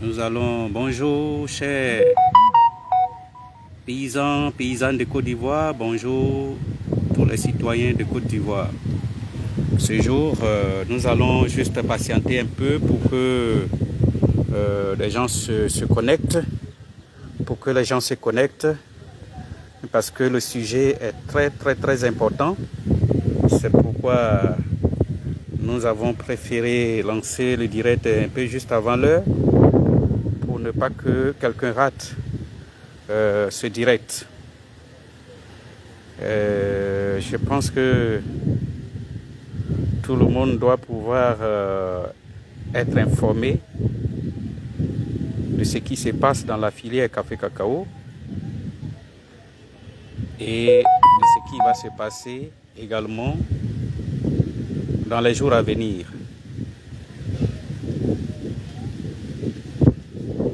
Nous allons, bonjour chers paysans, paysannes de Côte d'Ivoire, bonjour tous les citoyens de Côte d'Ivoire. Ce jour, nous allons juste patienter un peu pour que les gens se connectent, parce que le sujet est très important. C'est pourquoi nous avons préféré lancer le direct un peu juste avant l'heure, pour ne pas que quelqu'un rate ce direct. Je pense que tout le monde doit pouvoir être informé de ce qui se passe dans la filière café-cacao et de ce qui va se passer également dans les jours à venir.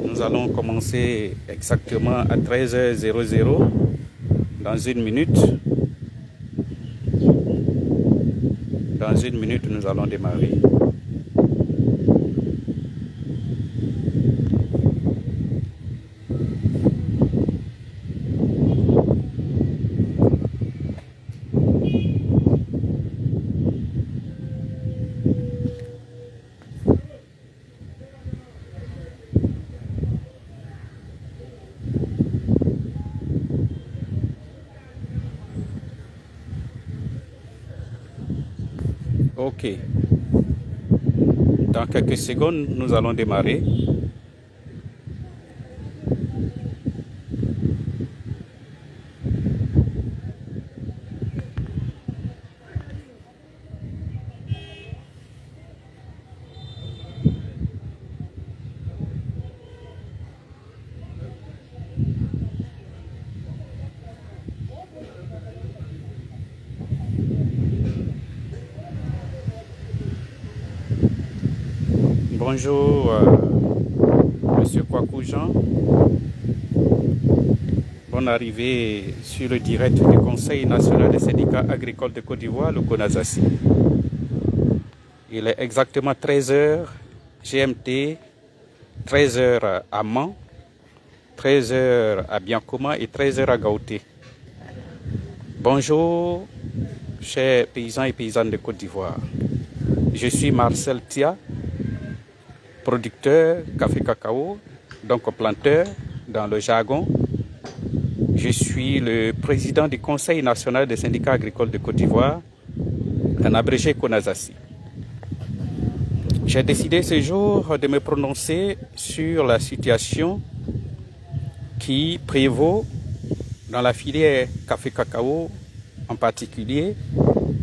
Nous allons commencer exactement à 13h00 dans une minute. Dans une minute, nous allons démarrer. Ok. Dans quelques secondes, nous allons démarrer. Bonjour, Monsieur Kwaku Jean. Bonne arrivée sur le direct du Conseil national des syndicats agricoles de Côte d'Ivoire, le CONASASI. Il est exactement 13h GMT, 13h à Mans, 13h à Biankoma et 13h à Gaouté. Bonjour, chers paysans et paysannes de Côte d'Ivoire. Je suis Marcel Tia, producteur café-cacao, donc planteur dans le jargon. Je suis le président du Conseil national des syndicats agricoles de Côte d'Ivoire, en abrégé CONASASI. J'ai décidé ce jour de me prononcer sur la situation qui prévaut dans la filière café-cacao en particulier,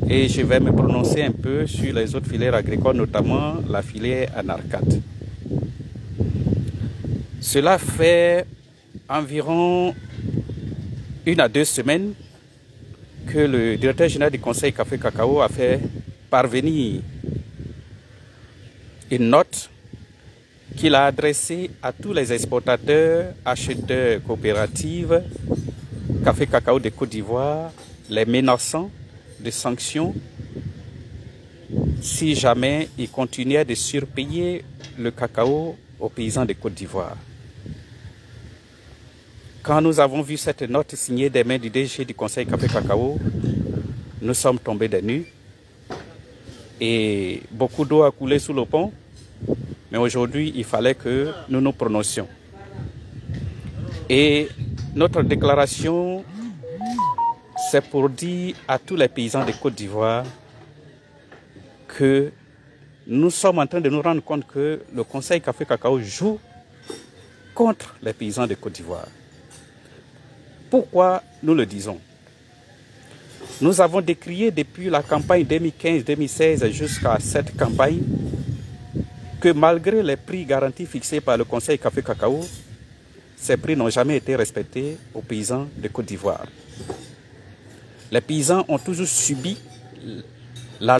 et je vais me prononcer un peu sur les autres filières agricoles, notamment la filière anarcate. Cela fait environ 1 à 2 semaines que le directeur général du Conseil café-cacao a fait parvenir une note qu'il a adressée à tous les exportateurs, acheteurs coopératives, café-cacao de Côte d'Ivoire, les menaçant de sanctions si jamais ils continuaient de surpayer le cacao aux paysans de Côte d'Ivoire. Quand nous avons vu cette note signée des mains du DG du Conseil café-cacao, nous sommes tombés des nues et beaucoup d'eau a coulé sous le pont. Mais aujourd'hui, il fallait que nous nous prononcions. Et notre déclaration, c'est pour dire à tous les paysans de Côte d'Ivoire que nous sommes en train de nous rendre compte que le Conseil Café Cacao joue contre les paysans de Côte d'Ivoire. Pourquoi nous le disons? Nous avons décrié depuis la campagne 2015-2016 jusqu'à cette campagne que malgré les prix garantis fixés par le Conseil Café Cacao, ces prix n'ont jamais été respectés aux paysans de Côte d'Ivoire. Les paysans ont toujours subi